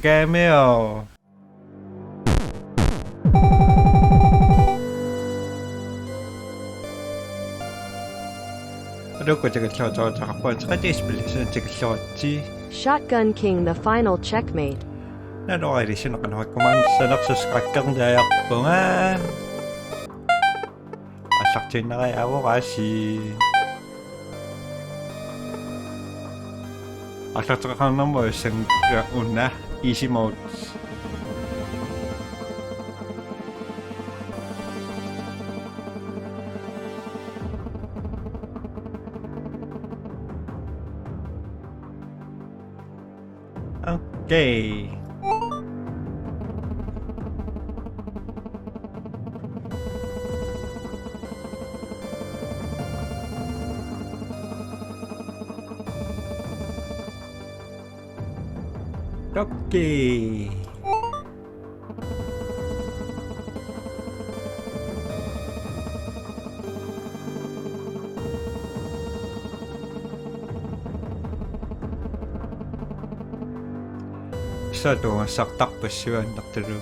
แกไม่เอาRuko 저거 한번 사진 빌리는 찍었지. Shotgun King the final checkmate. 나도 아이리시 나가나만 synopsis kakangdayak Asaktin na kaya ako kasi Asaktin na mo isang una easy mode. Okay. Okay. Isa to saktak pa siya nakatero.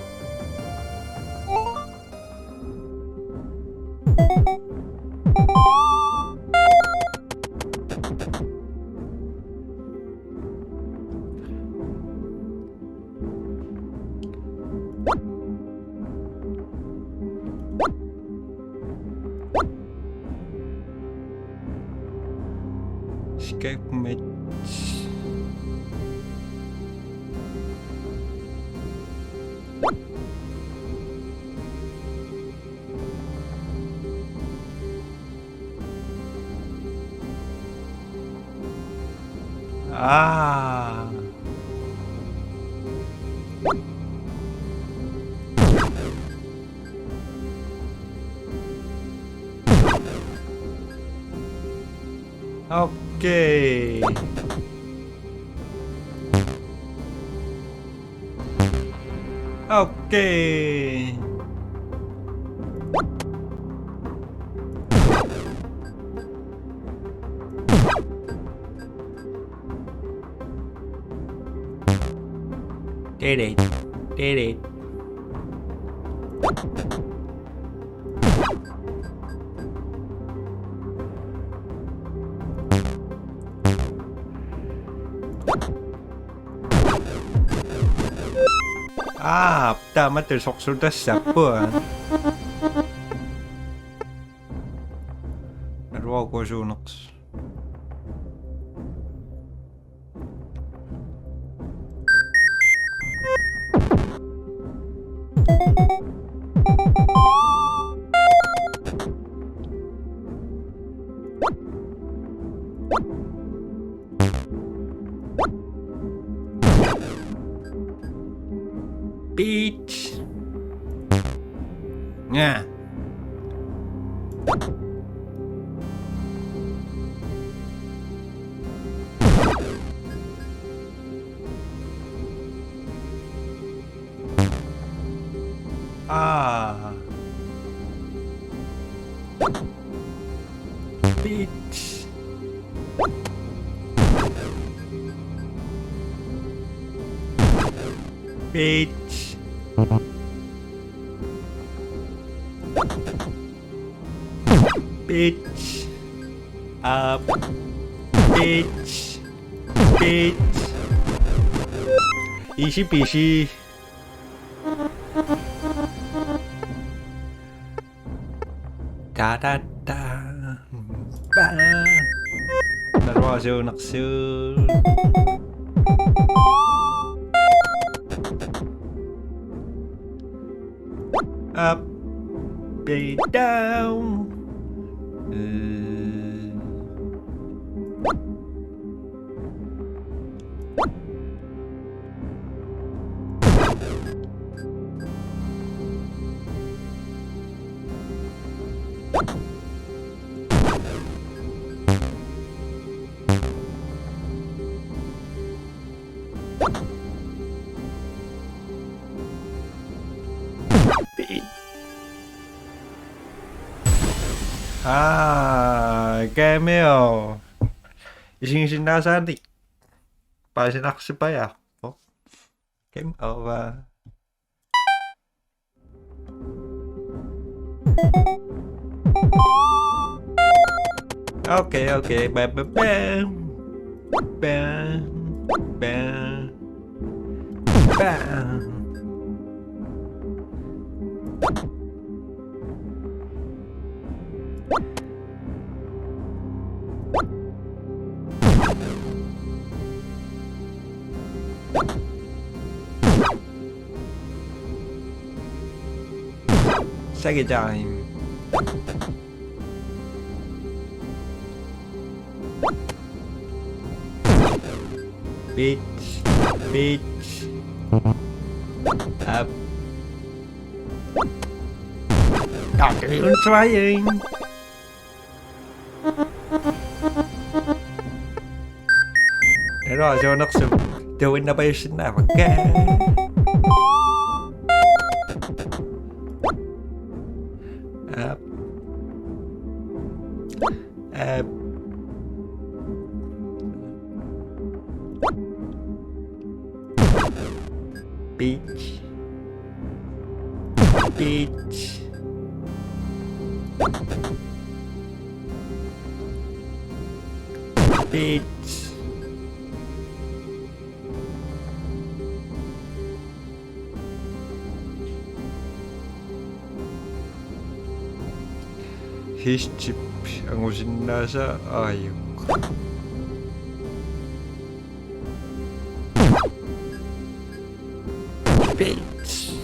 Checkmate. Ah. Okay. Okay. Did it. Did it. Damat을 속술다 시작분. Ruoku suunnaksi. Beach. Yeah. Beach. Beach. Beach. Up. Beach. Beach. Easy peasy. Da da da. Ba. Dalawa naksul. Up, be down. Cameo. Isin nasani. Paisinaqsipaya. Game over. Okay. Bam, bam, bam. Bam, bam, bam. Second time. Bitch. Up. Okay, I'm trying. Rồi, cho nó sự tiêu innovation nào mà kê. Up. Up. Bitch. Bitch. Bitch. His chip ang usin nasa ayok. Bitch.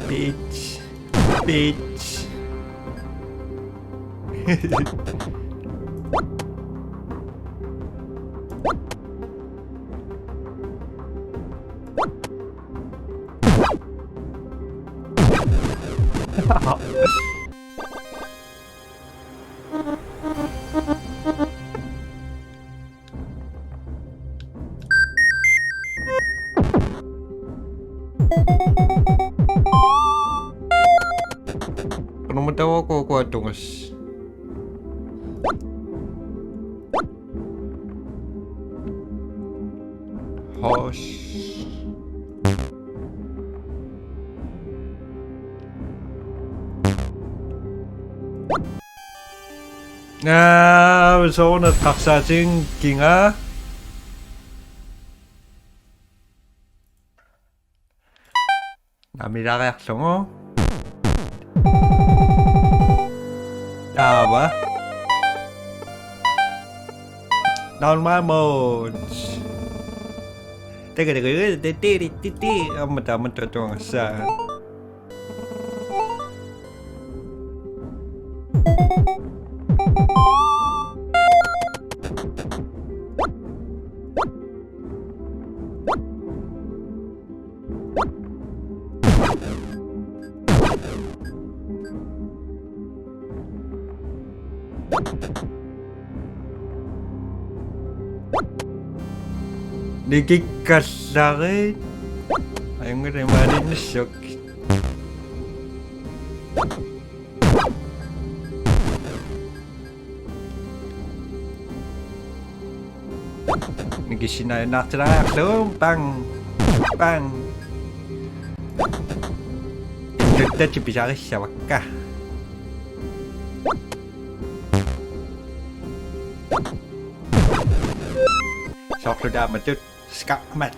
Bitch. Bitch. Ano mo daw ako kuwatungas? Hosh. So nataksating kinga. Namira reaksyon mo. Ba? Normal mode. Teka. Amat tutong sa. Nagikas sa akin. Ayaw nga rin marin na shock. Nagisinayo na reaksyon. Bang. Injekta bisa siya ka. Sudah matut Checkmate.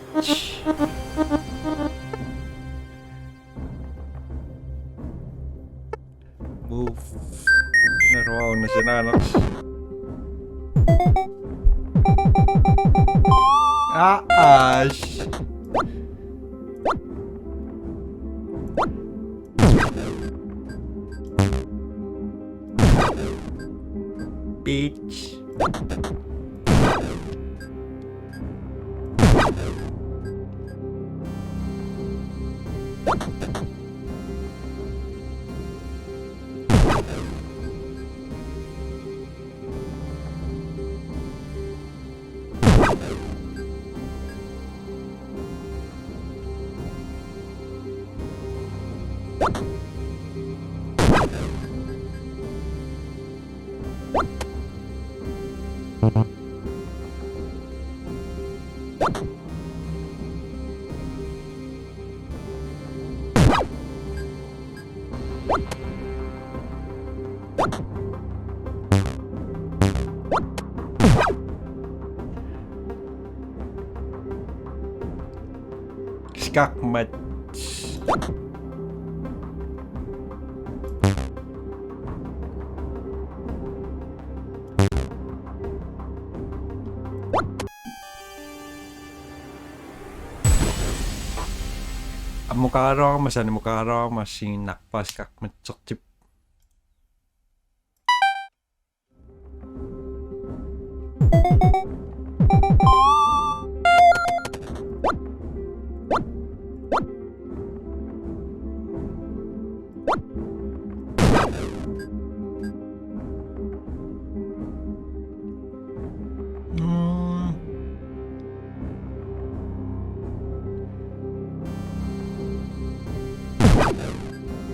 Move. Naruaw na siya nanak. Ash. Bitch. Checkmate. Mukarong masani mukarong masih nakpas kak mencok cip.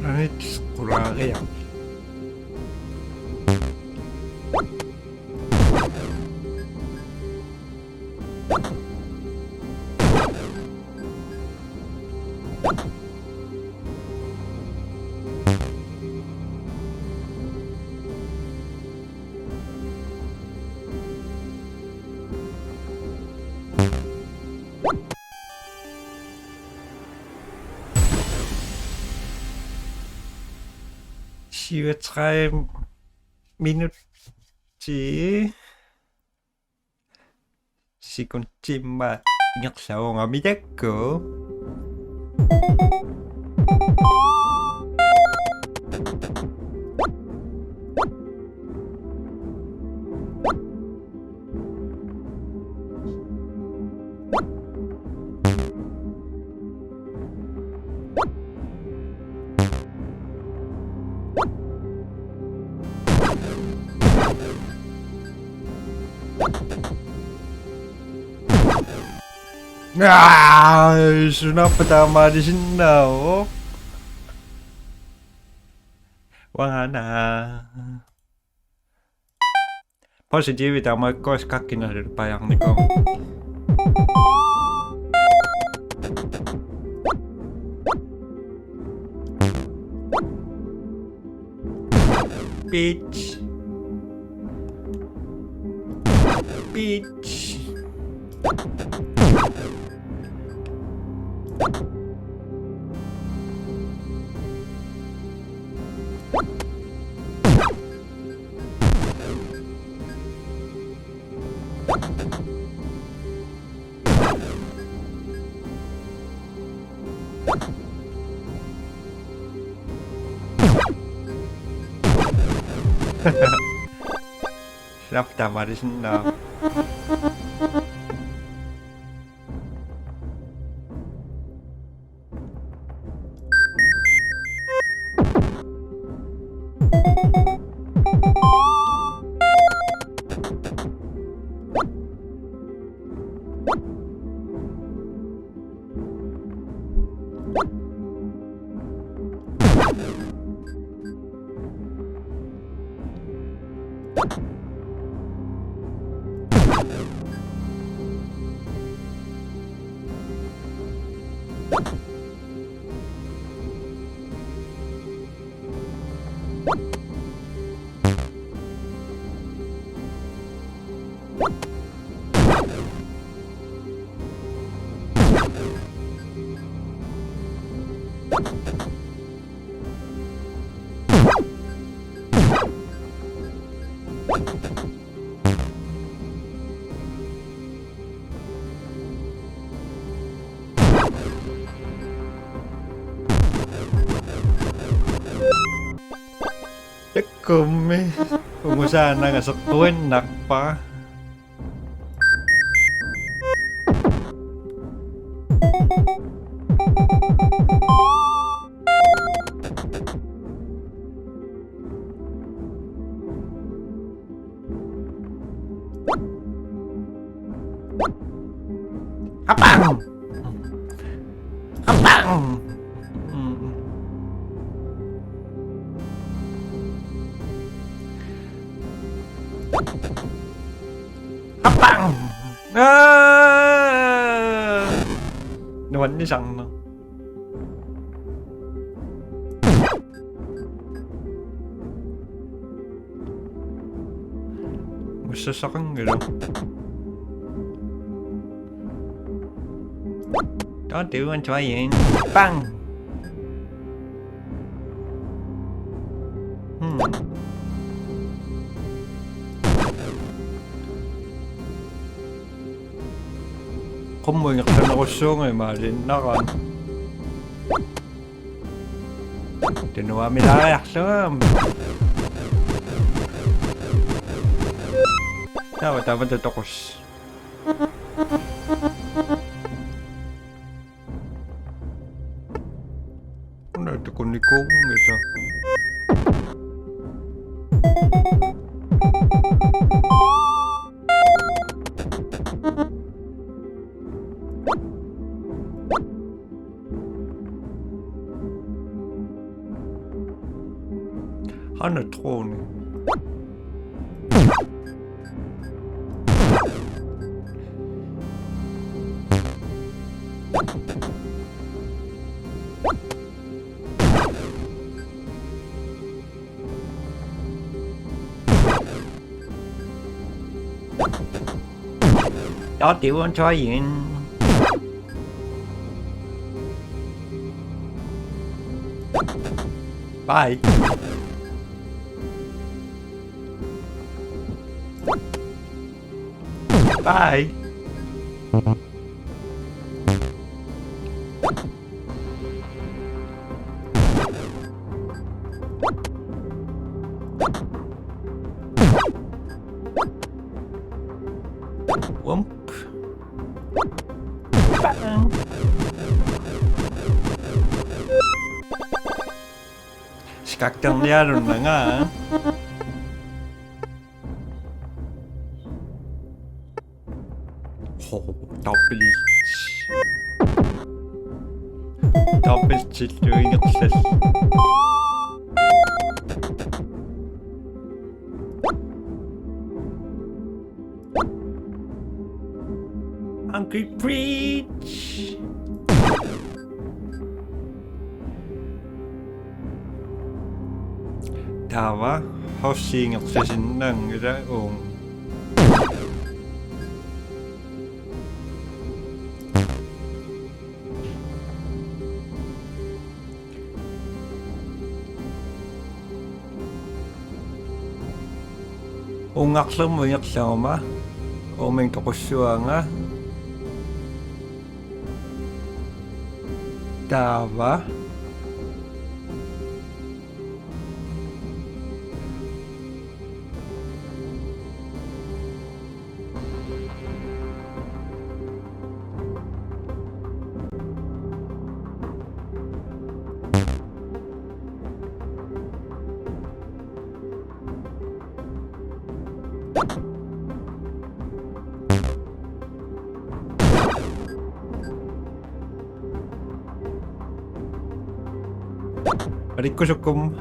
Ay, kurang ya. Hier 3 minutter sekunde ingaksaw nga midako. Sunap pertama di sini oh. Wahana. Positif pertama kos kaki na payang ni ko. Peach. Peach. Snap tama rin na. Kumi, kumusta na nga sa tuwin nakpa. Apang! Apang! Apang! Naman niya siyang no. уссассақангилу Don't do and trying. Bang! Qummuingeqsanerussuungi maalinnaran. Tinuamilaariarluam. Tawa tavata toqus. Unata kunnikungita. Han er troende. Đó tiểu anh cho gì Bye. Bye. Whoop. Bang. Skaktanliarun na nga. Doppeltilluingersal. Hungry Preach. Tawa hossiingersasinnaangila uung. Ungarlumuingerlauma uuming toqussuanga taava Rikkusukkum.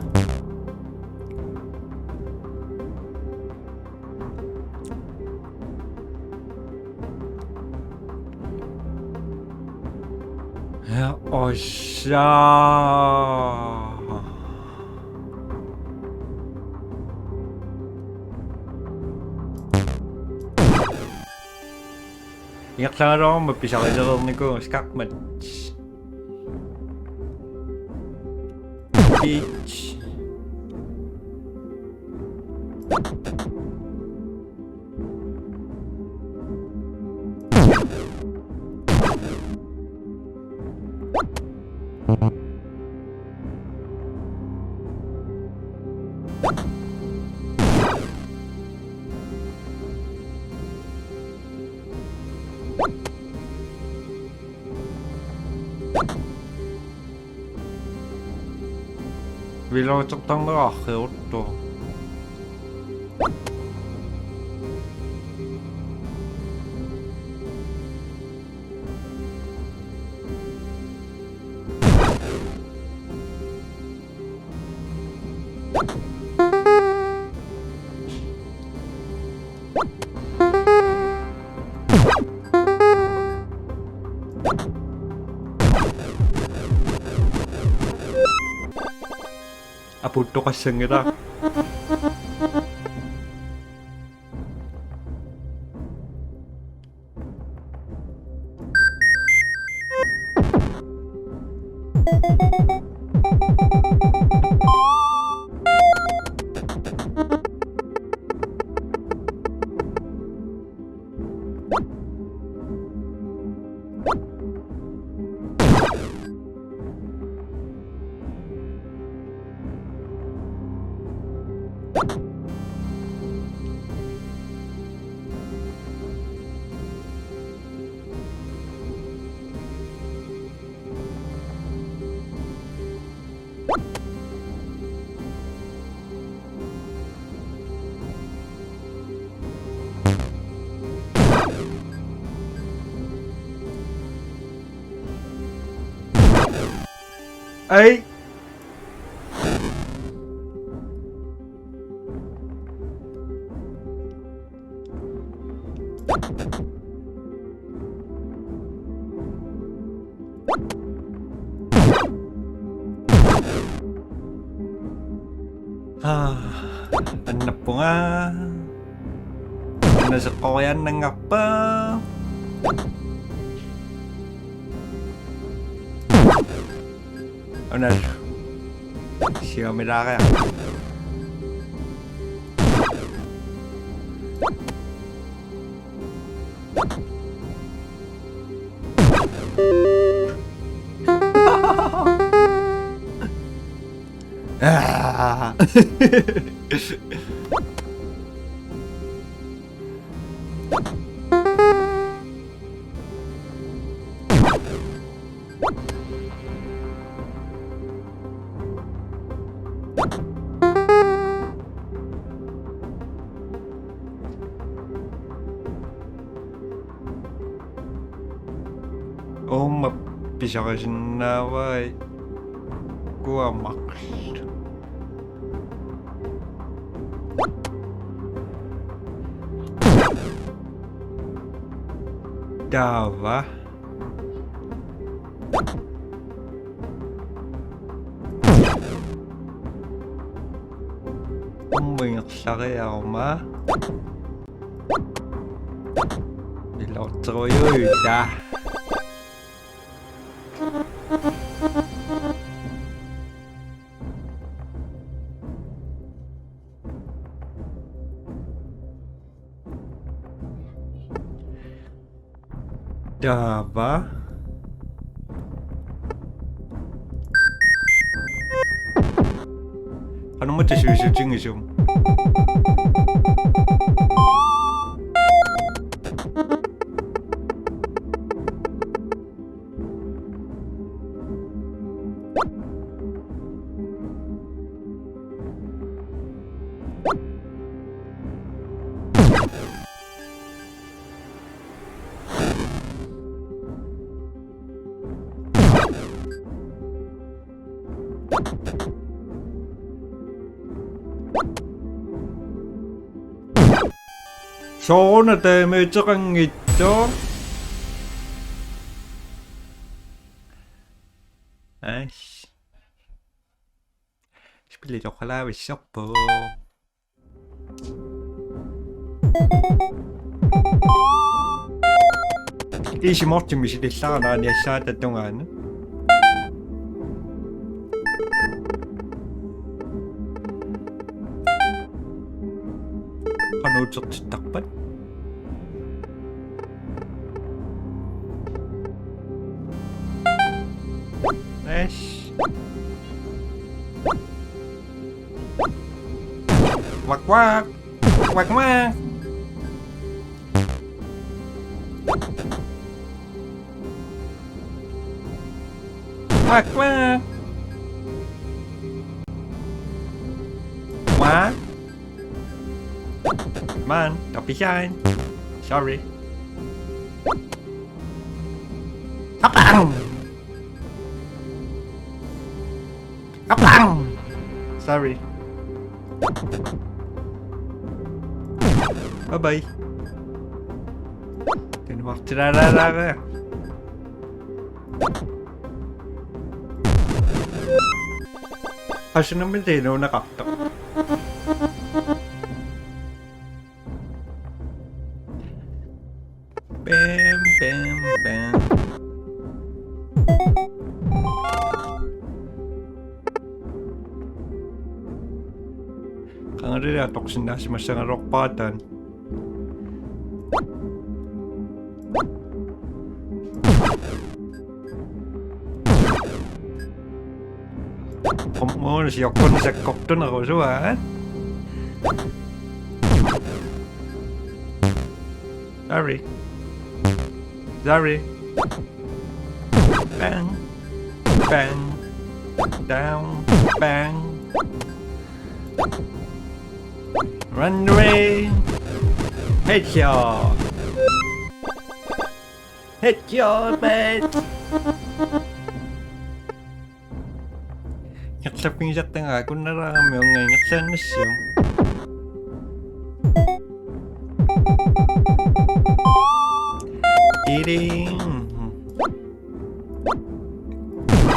Ja, ossa. Ingatlangaroon mapisaqillererniku Checkmate. Beach. Viloituktannerarriuttu. Aputto kassangira. Ấy. Hanap ko nga. Nasa koyan na nga pa. Ano? 시험이라 kaya. Ah. Mappisakasin vai kuomaksi. Dava. Banyak ako ma. Ilotro yun da. Dava. Ano mo ito siya siya? Sonra 때문에 저강 있죠? 아이씨 스필리 조칼라 왜 셔퍼 21쯤 미시리 싸나 내 싸다 동안 Panujot si takpan. Nice. Wak wak. Wak wak. Wak wak. Wak. Man, don't be shy. Sorry. Kapang! Kapang! Sorry. Bye-bye. Didn't walk to that. Kasi naman din, nakakta. Bam, bam, bam. Kangarira toksin na si masang rokpatan. Không muốn siya kon sa kokton ako suan. Sorry. Sorry. Bang. Bang. Down. Bang. Run away. Headshot. Headshot, mate. 약사핑 작당아 꾼나라면 약사는쇼. Eating.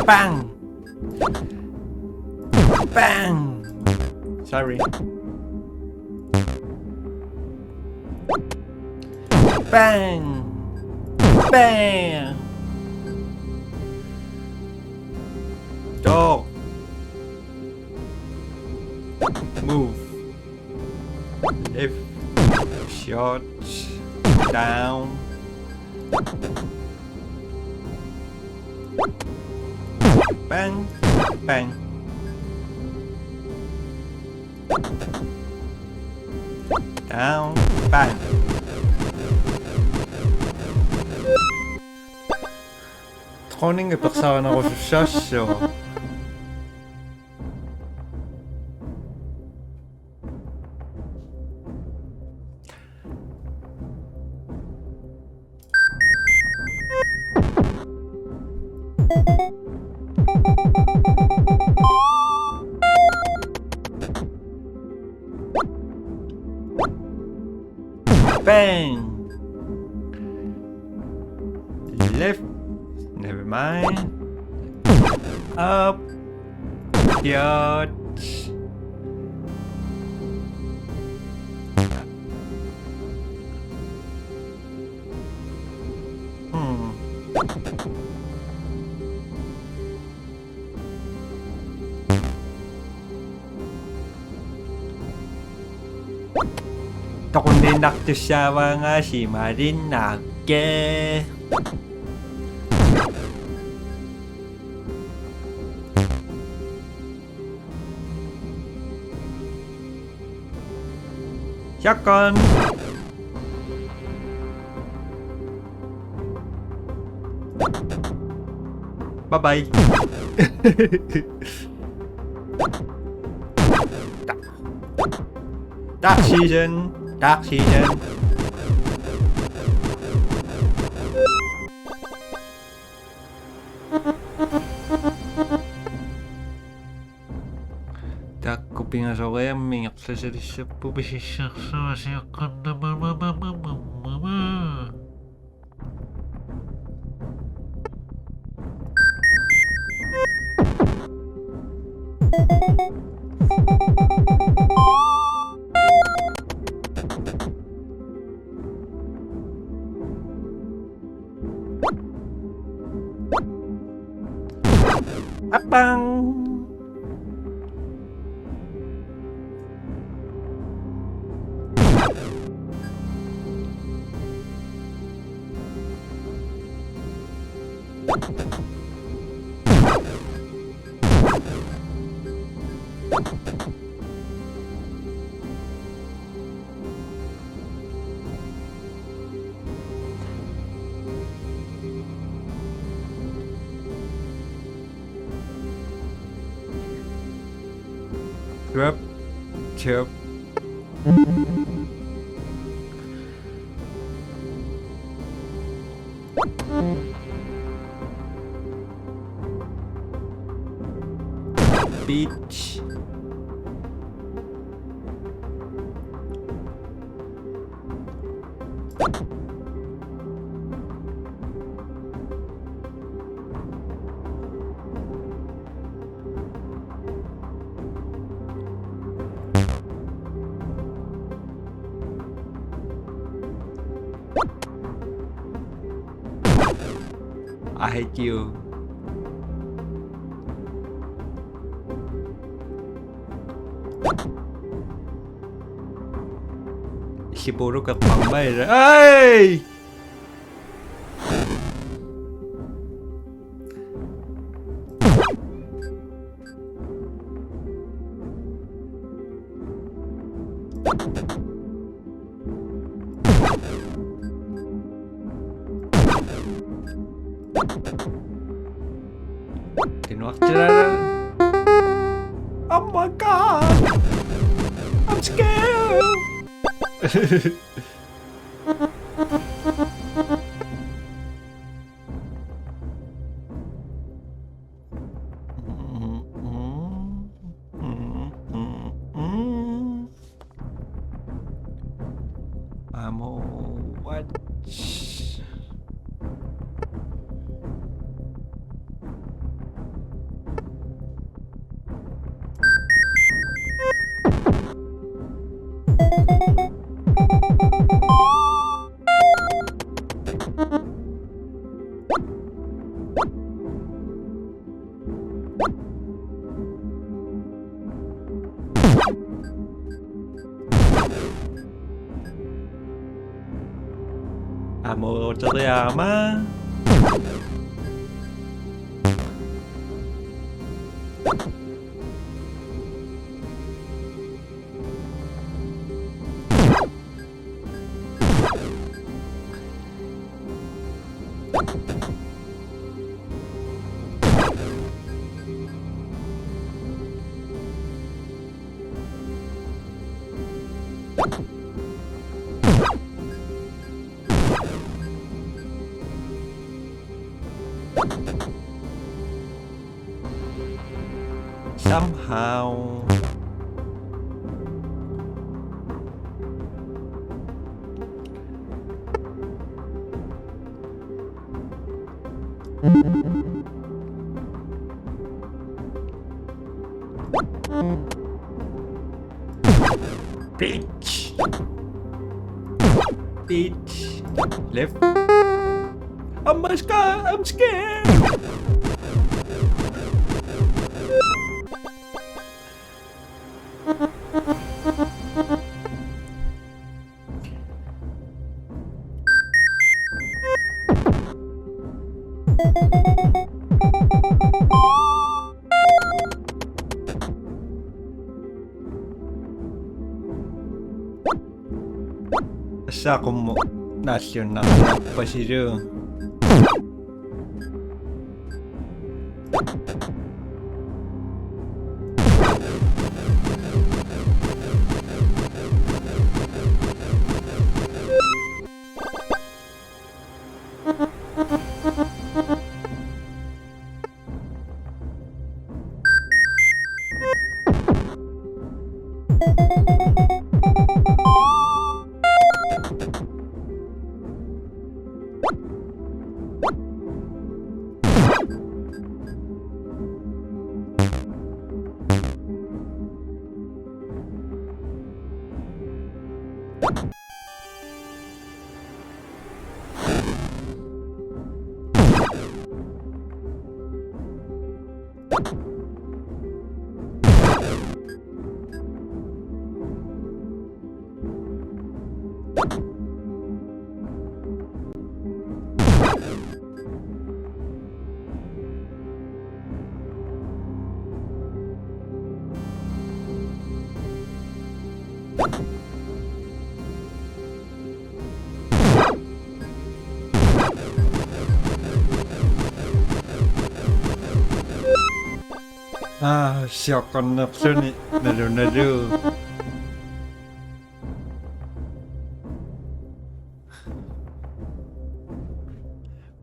Bang. Bang. Sorry. Bang. Bang. Dog. Move. Left. Shot. Down. Bang. Bang. Down. Bang. Troning e persoon ako sa sosyo. Bang! Left. Never mind. Up. Yacht. Tokunin naktusyawa nga si Marinake. Shotgun. Bye-bye. Dark season. Dark season. Так, купим азорем, меня слышали, побежишь, Abang. Grab. Chip. Beach. I hate you. Siguro ka pambay. Ay! Tinwak jalan. Oh my god! I'm scared! Ammo, what? Ammo teriyama. Somehow bitch left. Oh my god, I'm scared. Sa akong nasyon na nagpasiyo. Siok konekso nih, nadu.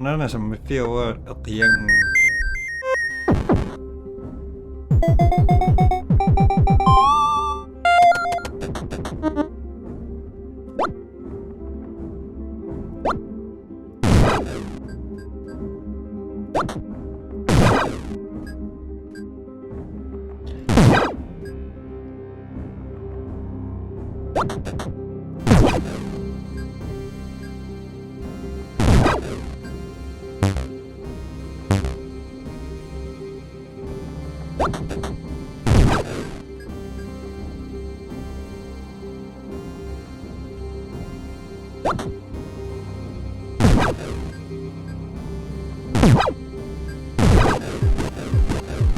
Nana sama feel at yang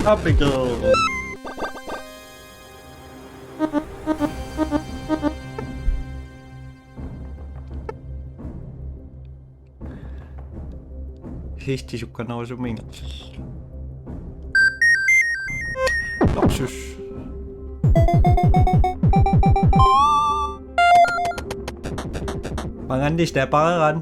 Tropical. Histisuka nousu mingatus. Loksus. Mangandis deh pangan.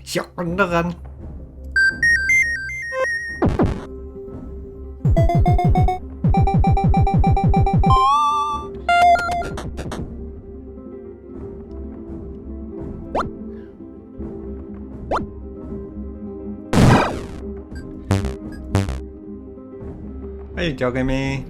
Siok beneran. Ayo Checkmate.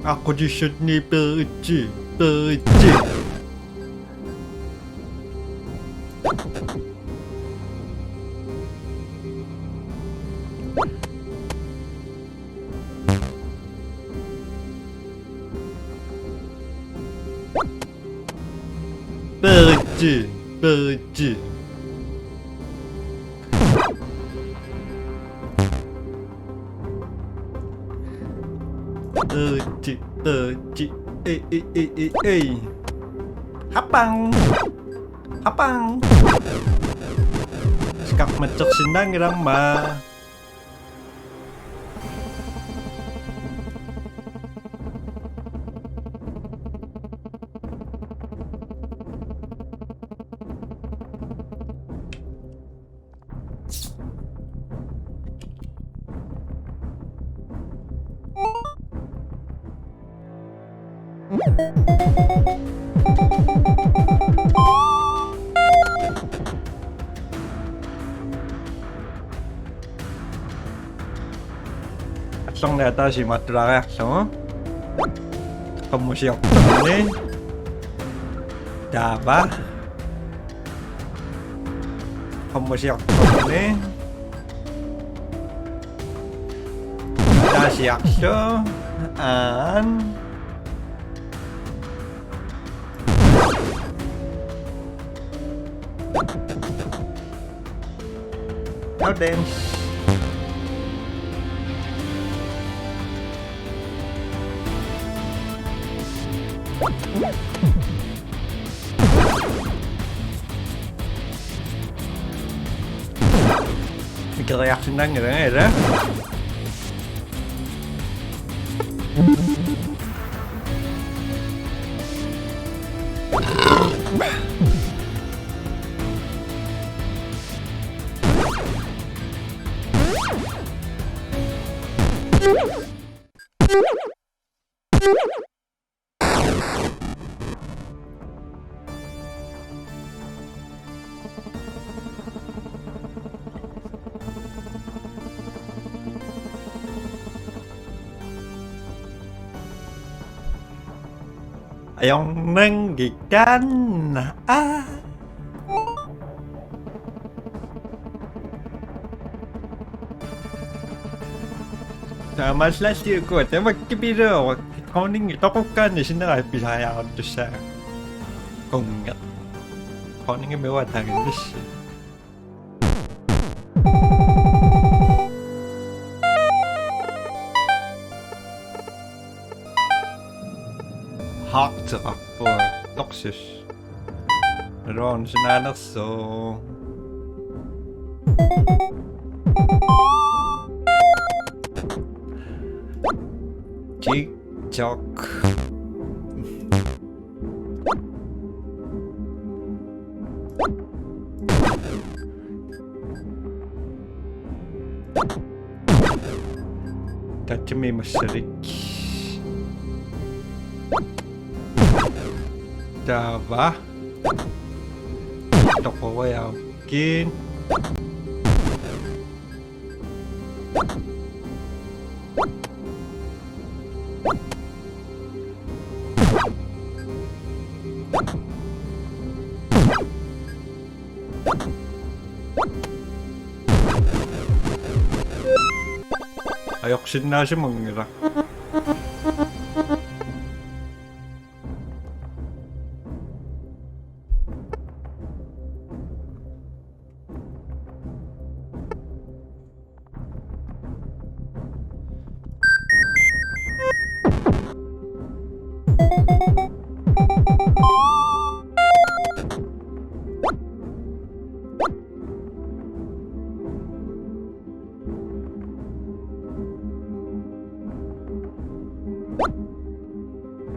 Aku di sini pergi. Pergi. Hapang. Sekak mecek sindang irang mah. Akson data si matrara akson. Pemusik ini. Daba. Pemusik ini. Dasi akson. Now dance. Mikir reaksi nang ya. Ayong nenggikan. Sama slash ko te magkibiro koning itokukan ni sinara pisaya onto sa kongat koning mewa tangin dis hakt på Loxus ron sinanak so Tick-tock. Tatimi masarik. Dava. Toko yakin. Ayoksin na siya mangira.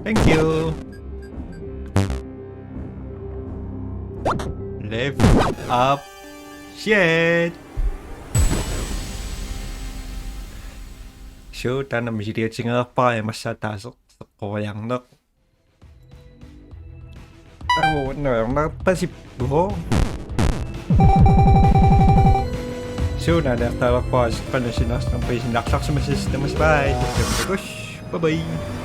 Thank you. Level up. Shit. Shoot, ana misiretsin nga pa masatasok sa koyang nak. Ako na napasip ko. So, nadaktawa ko sa panasinas ng pwede sinaksak sa masistema sa bahay. Bye-bye.